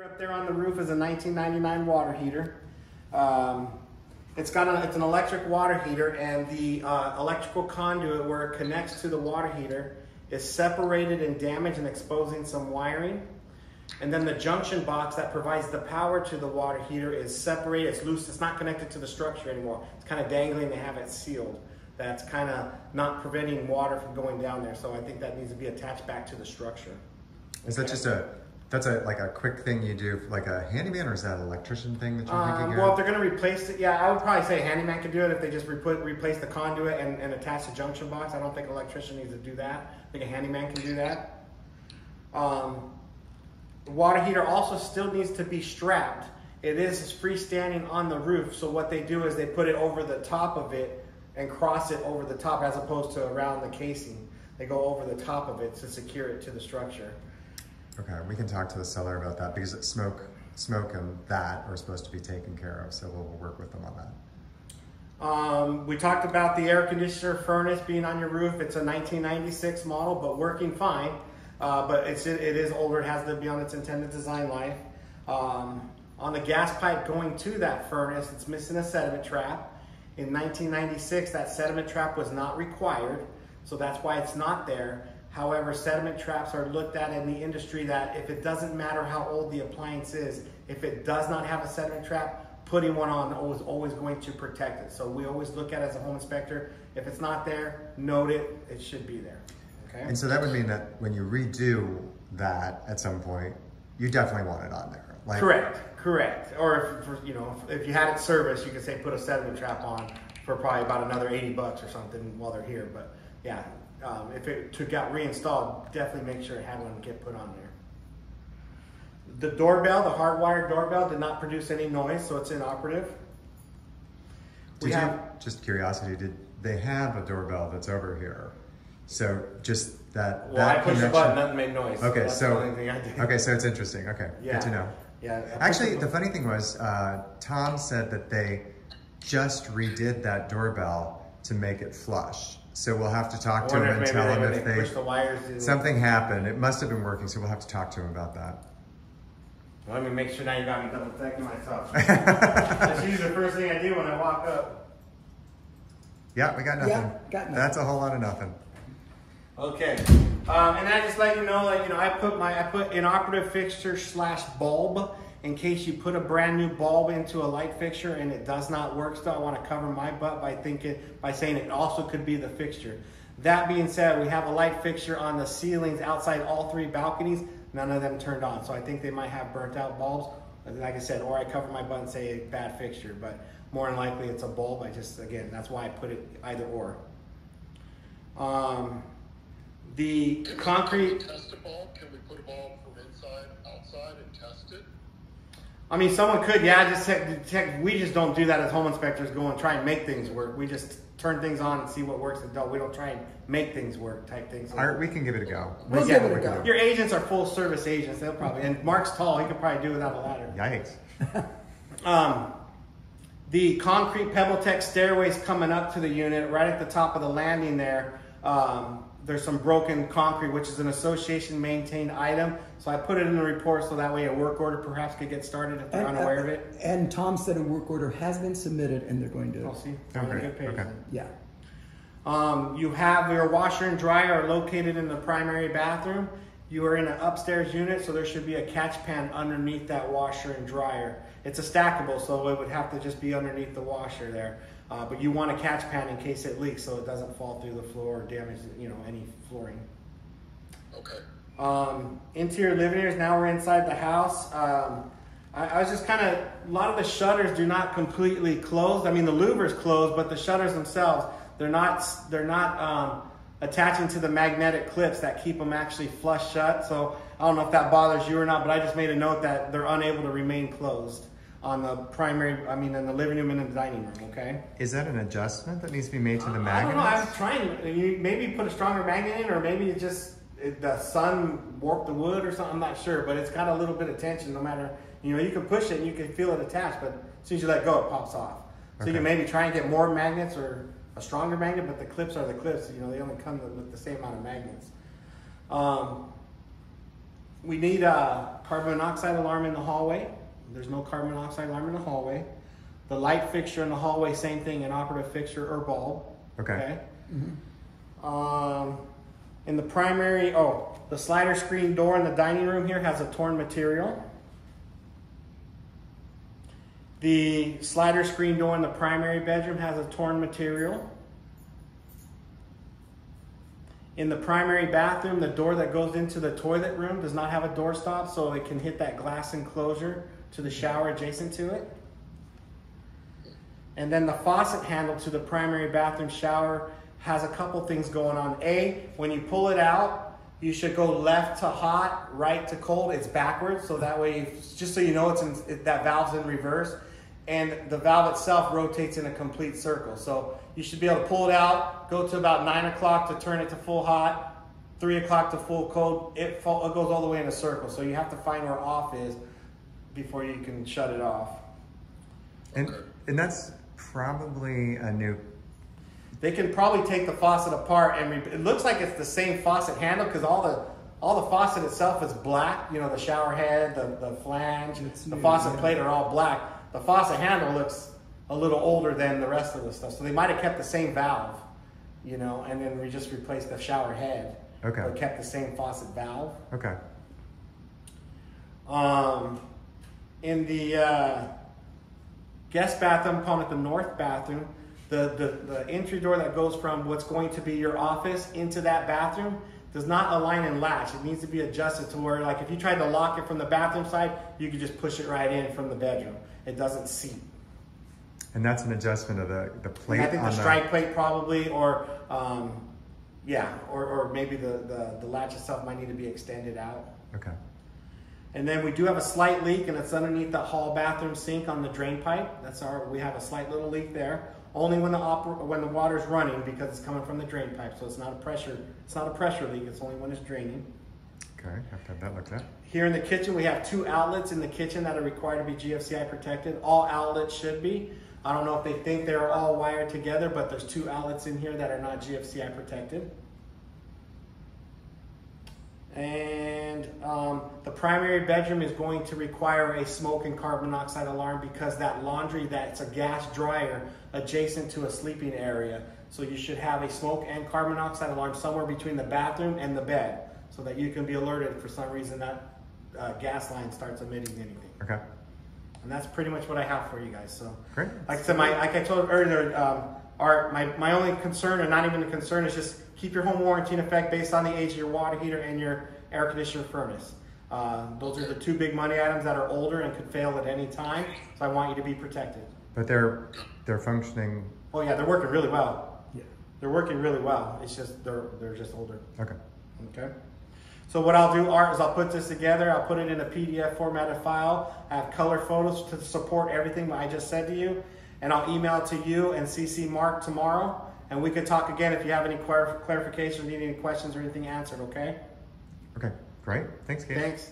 Up there on the roof is a 1999 water heater. It's an electric water heater, and the electrical conduit where it connects to the water heater is separated and damaged and exposing some wiring. And then the junction box that provides the power to the water heater is separated, it's loose, it's not connected to the structure anymore. It's kind of dangling, they have it sealed. That's kind of not preventing water from going down there. So I think that needs to be attached back to the structure. Is that just that's like a quick thing you do, like a handyman, or is that an electrician thing that you're thinking Well, of? if they're going to replace it, yeah, I would probably say a handyman could do it if they just replace the conduit and attach the junction box. I don't think an electrician needs to do that. I think a handyman can do that. The water heater also still needs to be strapped. It is freestanding on the roof, so what they do is they put it over the top of it and cross it over the top as opposed to around the casing. They go over the top of it to secure it to the structure. Okay, we can talk to the seller about that because smoke and that are supposed to be taken care of, so we'll work with them on that. We talked about the air conditioner furnace being on your roof. It's a 1996 model, but working fine. But it is older, it has to be on its intended design life. On the gas pipe going to that furnace, it's missing a sediment trap. In 1996, that sediment trap was not required, so that's why it's not there. However, sediment traps are looked at in the industry that if it doesn't matter how old the appliance is, if it does not have a sediment trap, putting one on is always going to protect it. So we always look at it as a home inspector. If it's not there, note it, it should be there. Okay? And so that would mean that when you redo that at some point, you definitely want it on there. Like, Correct. Or if you had it serviced, you could say put a sediment trap on for probably about another 80 bucks or something while they're here. But yeah. If it got reinstalled, definitely make sure it had one get put on there. The doorbell, the hardwired doorbell, did not produce any noise, so it's inoperative. Just curiosity, did they have a doorbell that's over here? So just that. Well, I pushed the button, nothing made noise. Okay, that's the only thing I did. Okay, so it's interesting. Okay, yeah. Good to know. Yeah. Actually, the funny thing was, Tom said that they just redid that doorbell to make it flush. So we'll have to talk to him and tell him if something happened. It must have been working, so we'll have to talk to him about that. Well, let me make sure now you got me double checking myself. That's usually the first thing I do when I walk up. Yeah, we got nothing. Yeah, got nothing. That's a whole lot of nothing. Okay, and I just let you know, I put inoperative fixture / bulb in case you put a brand new bulb into a light fixture and it does not work still. I want to cover my butt by saying it also could be the fixture. That being said, we have a light fixture on the ceilings outside all 3 balconies. None of them turned on, so I think they might have burnt out bulbs. Like I said, or I cover my butt and say a bad fixture, but more than likely it's a bulb. Again, that's why I put it either or. The concrete. Can we test a bulb? Can we put a bulb from inside, outside, and test it? I mean, someone could, yeah, just check. We just don't do that as home inspectors, go and try and make things work. We just turn things on and see what works and don't. We don't try and make things work type things. We can give it a go. We'll give it a go. Your agents are full service agents. They'll probably, and Mark's tall. He could probably do without a ladder. Yikes. The concrete PebbleTech stairways coming up to the unit, right at the top of the landing there, there's some broken concrete, which is an association maintained item. So I put it in the report so that way a work order perhaps could get started if they're unaware of it. And Tom said a work order has been submitted and they're going to. Oh, see? Okay. Yeah. You have your washer and dryer are located in the primary bathroom. You are in an upstairs unit, so there should be a catch pan underneath that washer and dryer. It's a stackable, so it would have to just be underneath the washer there. But you want a catch pan in case it leaks so it doesn't fall through the floor or damage, any flooring. Okay. Interior living areas, now we're inside the house. I was just a lot of the shutters do not completely close. I mean, the louver's closed, but the shutters themselves, they're not attaching to the magnetic clips that keep them actually flush shut. So I don't know if that bothers you or not, but I just made a note that they're unable to remain closed on the in the living room and in the dining room, okay? Is that an adjustment that needs to be made to the magnets? I don't know, I was trying, you maybe put a stronger magnet in, or maybe the sun warped the wood or something, I'm not sure, but it's got a little bit of tension no matter, you can push it and you can feel it attached, but as soon as you let go, it pops off. So you can maybe try and get more magnets or a stronger magnet, but the clips are the clips, they only come with the same amount of magnets. We need carbon monoxide alarm in the hallway. There's no carbon monoxide alarm in the hallway. The light fixture in the hallway, same thing, an operative fixture or bulb. Okay. In the primary, the slider screen door in the dining room here has a torn material. The slider screen door in the primary bedroom has a torn material. In the primary bathroom, the door that goes into the toilet room does not have a doorstop, so it can hit that glass enclosure to the shower adjacent to it. And then the faucet handle to the primary bathroom shower has a couple things going on. A, when you pull it out, you should go left to hot, right to cold. It's backwards, so that way, just so you know, that valve's in reverse. And the valve itself rotates in a complete circle. So you should be able to pull it out, go to about 9 o'clock to turn it to full hot, 3 o'clock to full cold. It goes all the way in a circle. So you have to find where off is before you can shut it off. And that's probably a new... They can probably take the faucet apart, and it looks like it's the same faucet handle because all the faucet itself is black. You know, the shower head, the flange, the faucet plate are all black. The faucet handle looks a little older than the rest of the stuff. So they might have kept the same valve, you know, and then we just replaced the shower head. Okay. But kept the same faucet valve. Okay. In the guest bathroom, I'm calling it the north bathroom, the entry door that goes from what's going to be your office into that bathroom does not align and latch. It needs to be adjusted to where, like, if you tried to lock it from the bathroom side, you could just push it right in from the bedroom. It doesn't seat. And that's an adjustment of the plate. And I think the strike plate probably, or or maybe the latch itself might need to be extended out. Okay. And then we do have a slight leak, and it's underneath the hall bathroom sink on the drain pipe. We have a slight little leak there. Only when the water's running, because it's coming from the drain pipe. So it's not a pressure leak. It's only when it's draining. Okay, have to have that looked at. Here in the kitchen, we have 2 outlets in the kitchen that are required to be GFCI protected. All outlets should be. I don't know if they think they're all wired together, but there's 2 outlets in here that are not GFCI protected. And the primary bedroom is going to require a smoke and carbon monoxide alarm because that laundry, that's a gas dryer adjacent to a sleeping area. So you should have a smoke and carbon monoxide alarm somewhere between the bathroom and the bed so that you can be alerted if for some reason that gas line starts emitting anything. Okay. And that's pretty much what I have for you guys. So, great. Like I said, like I told earlier, my only concern, or not even a concern, is just keep your home warranty in effect based on the age of your water heater and your air conditioner furnace. Those are the 2 big money items that are older and could fail at any time. So I want you to be protected. But they're functioning. Oh yeah, they're working really well. Yeah. They're working really well. It's just they're just older. Okay. Okay. So what I'll do, Art, is I'll put this together. I'll put it in a PDF formatted file. I have color photos to support everything that I just said to you. And I'll email it to you and CC Mark tomorrow. And we could talk again if you have any clarifications, need any questions or anything answered, okay? Okay, great. Thanks, Kate. Thanks.